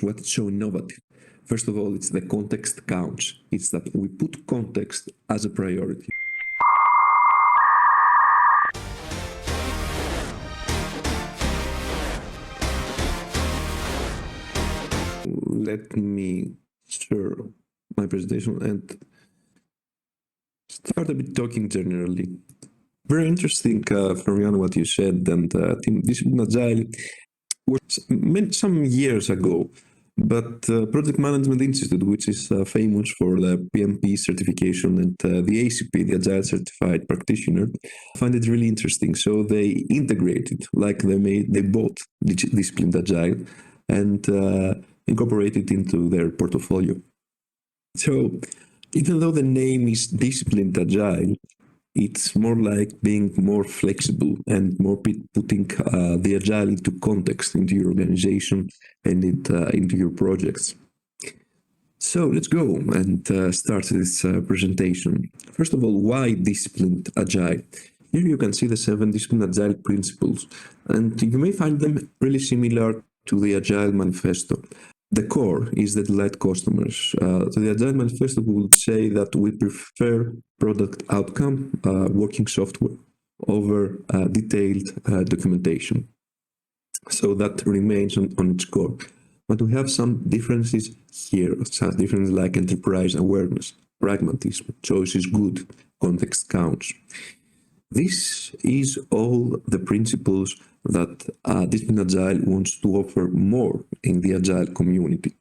approach, what is so innovative? First of all, it's the context counts. It's that we put context as a priority. Let me share my presentation and start a bit talking generally. Very interesting, Florian, what you said, and Team Disciplined Agile was meant some years ago, but Project Management Institute, which is famous for the PMP certification, and the ACP, the Agile Certified Practitioner, find it really interesting. So they integrated, like they bought Disciplined Agile and incorporated into their portfolio. So even though the name is Disciplined Agile, it's more like being more flexible and more putting the agile into context, into your organization and into your projects. So let's go and start this presentation. First of all, why Disciplined Agile? Here you can see the 7 Disciplined Agile principles, and you may find them really similar to the Agile Manifesto. The core is the delight customers. So the Agile Manifesto would say that we prefer product outcome, working software, over detailed documentation. So that remains on its core. But we have some differences here, some differences like enterprise awareness, pragmatism, choice is good, context counts. This is all the principles that Disciplined Agile wants to offer more in the Agile community.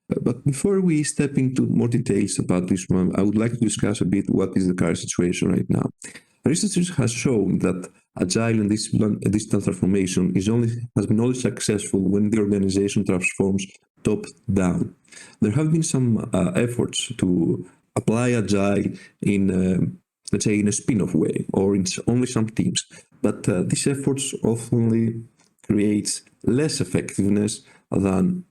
But before we step into more details about this one, I would like to discuss a bit what is the current situation right now. Research has shown that Agile and digital transformation has been only successful when the organization transforms top down. There have been some efforts to apply Agile in let's say in a spin-off way, or in only some teams. But these efforts often creates less effectiveness than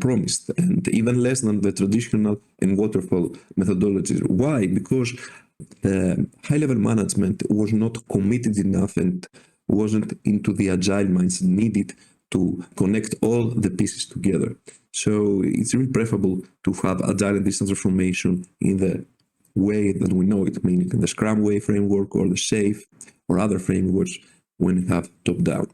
promised, and even less than the traditional and waterfall methodologies. Why? Because the high-level management was not committed enough and wasn't into the agile mindset needed to connect all the pieces together. So it's really preferable to have agile and digital transformation in the way that we know it, meaning the Scrum Way framework or the SAFe or other frameworks when you have top-down.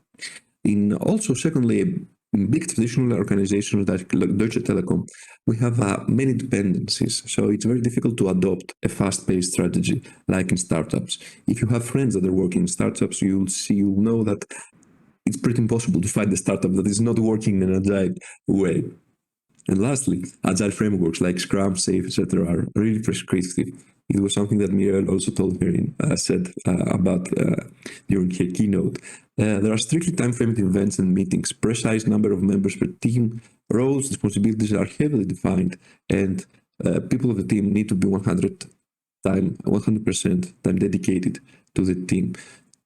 Also, secondly, in big traditional organizations like Deutsche Telekom, we have many dependencies. So it's very difficult to adopt a fast-paced strategy like in startups. If you have friends that are working in startups, you'll know that it's pretty impossible to find a startup that is not working in an agile way. And lastly, agile frameworks like Scrum, SAFe, etc. are really prescriptive. It was something that Muriel also told her said about during her keynote. There are strictly time-framed events and meetings, precise number of members per team, roles, responsibilities are heavily defined, and people of the team need to be 100% time dedicated to the team.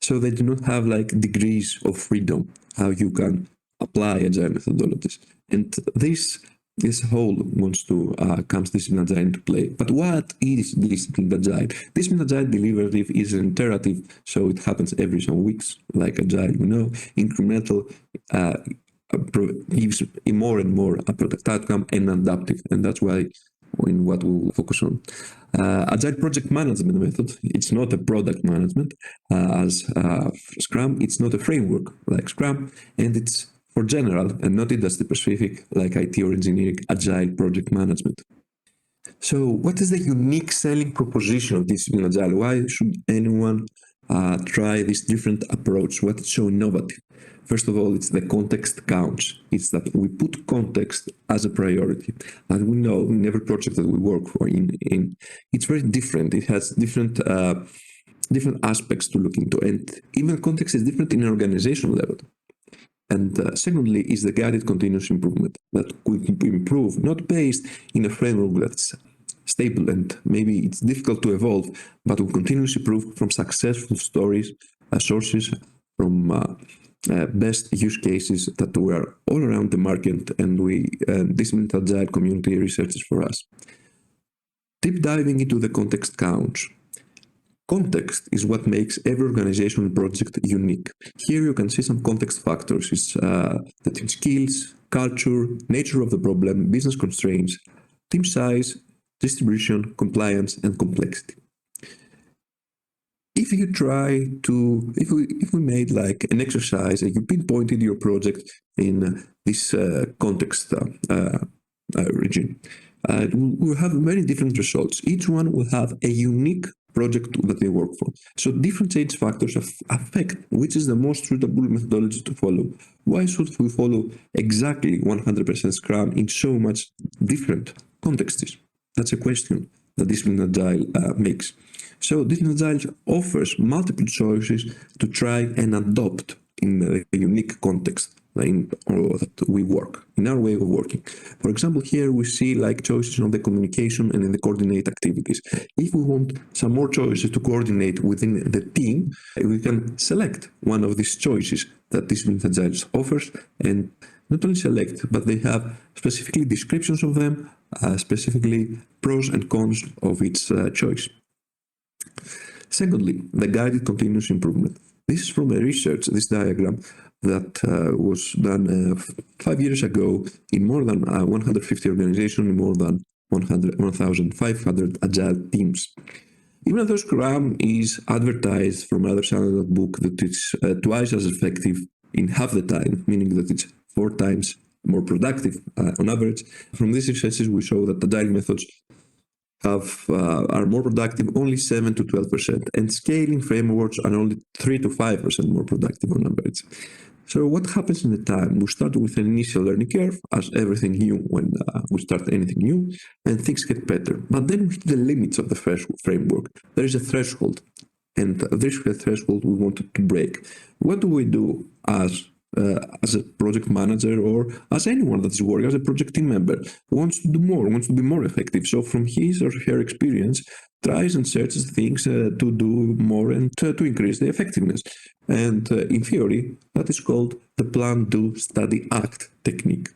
So they do not have like degrees of freedom how you can apply agile methodologies. And this whole wants to comes Disciplined Agile into play. But what is Disciplined Agile? Disciplined Agile deliberative is an imperative, so it happens every some weeks, like Agile, incremental, gives more and more a product outcome and adaptive, and that's why what we'll focus on. Agile project management method, it's not a product management as Scrum, it's not a framework like Scrum, and it's for general and not industry specific like IT or engineering agile project management. So what is the unique selling proposition of Disciplined Agile? Why should anyone try this different approach? What is so innovative? First of all, it's the context counts. It's that we put context as a priority. And we know in every project that we work for, it's very different. It has different aspects to look into. And even context is different in an organizational level. And secondly is the guided continuous improvement that could improve, not based in a framework that's stable and maybe it's difficult to evolve, but will continuously improve from successful stories, sources, from best use cases that were all around the market, and Disciplined Agile community researches for us. Deep diving into the context counts. Context is what makes every organizational project unique. Here you can see some context factors. It's the team skills, culture, nature of the problem, business constraints, team size, distribution, compliance, and complexity. If you try to, if we made like an exercise and you pinpointed your project in this context region, we'll have very different results. Each one will have a unique project that they work for. So different change factors affect which is the most suitable methodology to follow. Why should we follow exactly 100% Scrum in so much different contexts? That's a question that Disciplined Agile makes. So Disciplined Agile offers multiple choices to try and adopt in a unique context that we work, in our way of working. For example, here we see like choices on the communication and in the coordinate activities. If we want some more choices to coordinate within the team, we can select one of these choices that Disciplined Agile offers, and not only select, but they have specifically descriptions of them, specifically pros and cons of each choice. Secondly, the guided continuous improvement. This is from a research, this diagram, that was done 5 years ago in more than 150 organizations, in more than 1,500 agile teams. Even though Scrum is advertised from other side of the book that it's twice as effective in half the time, meaning that it's 4 times more productive on average, from these researches we show that agile methods are more productive only 7 to 12%, and scaling frameworks are only 3 to 5% more productive on average. So what happens in the time? We start with an initial learning curve, as everything new when we start anything new, and things get better. But then we hit the limits of the framework. There is a threshold, and this threshold we wanted to break. What do we do as a project manager, or as anyone that is working as a project team member, wants to do more, wants to be more effective? So from his or her experience, tries and searches things to do more and to increase the effectiveness. And in theory, that is called the plan, do, study, act technique.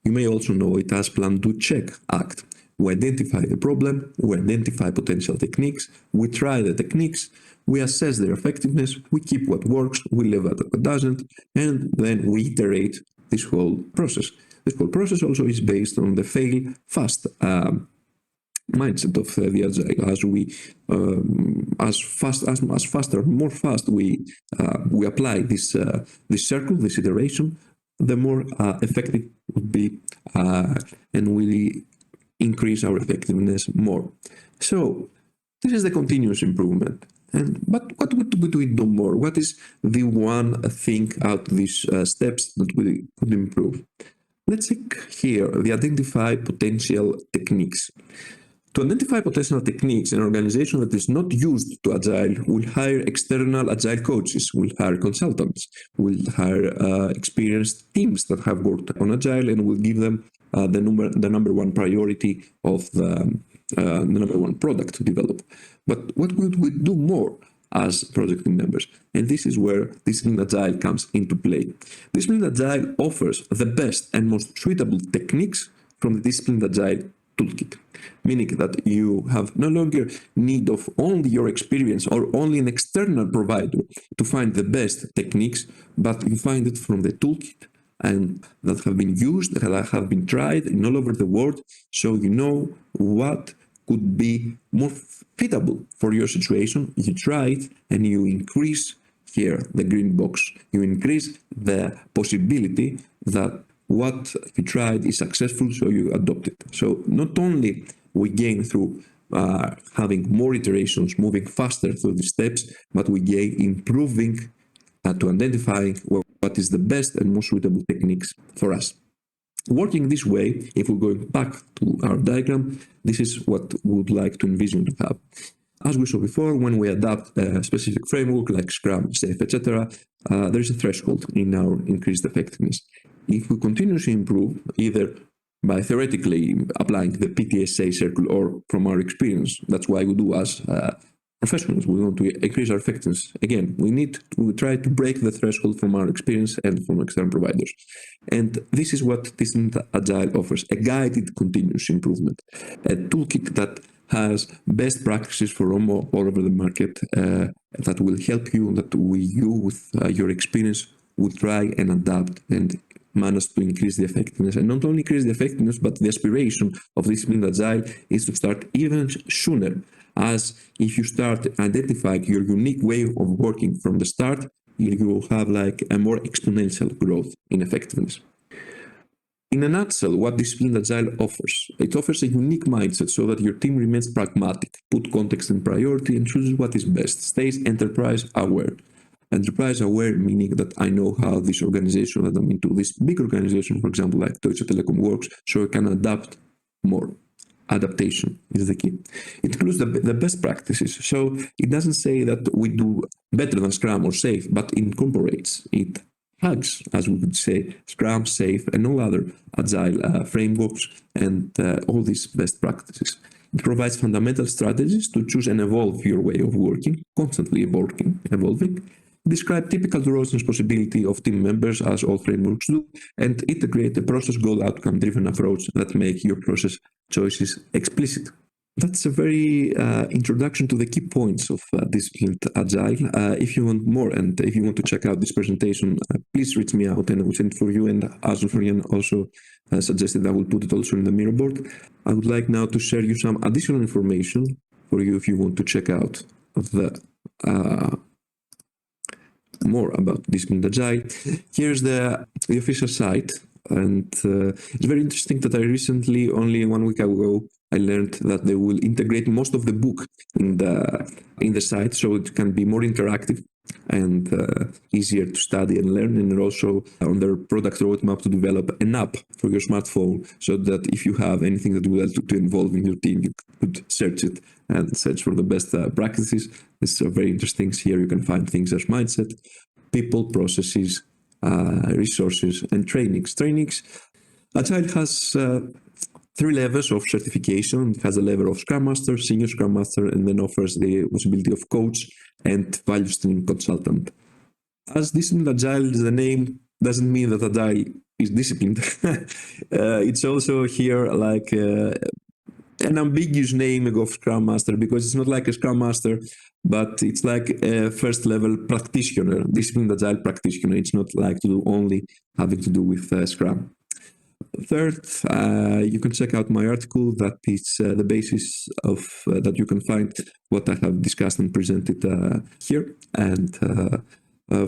You may also know it as plan, do, check, act. We identify the problem, we identify potential techniques, we try the techniques, we assess their effectiveness, we keep what works, we leave what doesn't, and then we iterate this whole process. This whole process also is based on the fail fast mindset of the agile. As we more fast we apply this circle, this iteration, the more effective would be, and we increase our effectiveness more. So this is the continuous improvement. But what would we do more? What is the one thing out of these steps that we could improve? Let's take here the identify potential techniques. To identify potential techniques, an organization that is not used to Agile will hire external Agile coaches, will hire consultants, will hire experienced teams that have worked on Agile, and will give them the number one priority of the number one product to develop. But what would we do more as project team members? And this is where Disciplined Agile comes into play. Disciplined Agile offers the best and most suitable techniques from the Disciplined Agile toolkit, meaning that you have no longer need of only your experience or only an external provider to find the best techniques, but you find it from the toolkit and that have been used, that have been tried in all over the world, so you know what could be more fitable for your situation. You try it and you increase here the green box. You increase the possibility that what you tried is successful, so you adopt it. So not only we gain through having more iterations, moving faster through the steps, but we gain improving to identifying what is the best and most suitable techniques for us. Working this way, if we're going back to our diagram, this is what we would like to envision to have. As we saw before, when we adapt a specific framework like Scrum, Safe, etc., there is a threshold in our increased effectiveness. If we continuously improve, either by theoretically applying the PTSA circle or from our experience, that's why we do as professionals, we want to increase our effectiveness. Again, we try to break the threshold from our experience and from external providers. And this is what Disciplined Agile offers, a guided continuous improvement, a toolkit that has best practices for all over the market that will help you, that you with your experience will try and adapt and managed to increase the effectiveness. And not only increase the effectiveness, but the aspiration of Disciplined Agile is to start even sooner, as if you start identifying your unique way of working from the start, you will have like a more exponential growth in effectiveness. In a nutshell, what Disciplined Agile offers, it offers a unique mindset so that your team remains pragmatic, put context and priority, and chooses what is best, stays enterprise aware. Enterprise aware meaning that I know how this organization that I'm into, this big organization, for example, like Deutsche Telekom works, so I can adapt more. Adaptation is the key. It includes the best practices. So it doesn't say that we do better than Scrum or Safe, but incorporates, it hugs, as we would say, Scrum, Safe, and all other Agile frameworks and all these best practices. It provides fundamental strategies to choose and evolve your way of working, constantly evolving. Describe typical roles and responsibility of team members, as all frameworks do, and integrate a process goal outcome driven approach that make your process choices explicit. That's a very introduction to the key points of Disciplined Agile. If you want more and if you want to check out this presentation, please reach me out and I will send it for you. And as Florian also suggested, I will put it also in the Miro board. I would like now to share you some additional information for you if you want to check out the more about Disciplined Agile. Here's the official site. And it's very interesting that I recently, only 1 week ago, I learned that they will integrate most of the book in the site, so it can be more interactive and easier to study and learn. And also on their product roadmap to develop an app for your smartphone, so that if you have anything that you would like to involve in your team, you could search it and search for the best practices. It's very interesting. Here you can find things as mindset, people, processes, resources, and trainings. Agile has 3 levels of certification. It has a level of Scrum Master, Senior Scrum Master, and then offers the possibility of Coach and Value Stream Consultant. As Disciplined Agile, the name doesn't mean that Agile is disciplined. It's also here like an ambiguous naming of Scrum Master, because it's not like a Scrum Master, but it's like a first level practitioner, Disciplined Agile practitioner. It's not like to do only having to do with Scrum. Third, you can check out my article that is the basis of that you can find what I have discussed and presented here. And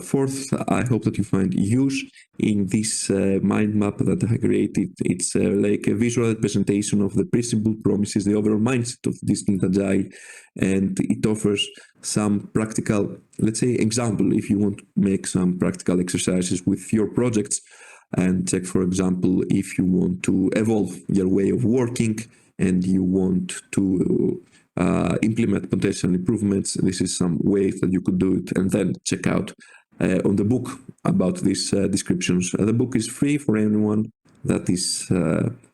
fourth, I hope that you find use in this mind map that I created. It's like a visual representation of the principle, promises, the overall mindset of Disciplined Agile, and it offers some practical, let's say, example if you want to make some practical exercises with your projects and check, for example, if you want to evolve your way of working and you want to implement potential improvements. This is some ways that you could do it, and then check out on the book about these descriptions. The book is free for anyone that is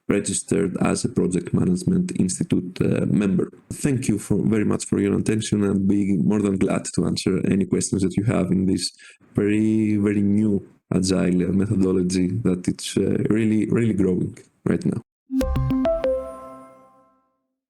registered as a Project Management Institute member. Thank you very much for your attention, and be more than glad to answer any questions that you have in this very, very new Agile methodology that it's really, really growing right now.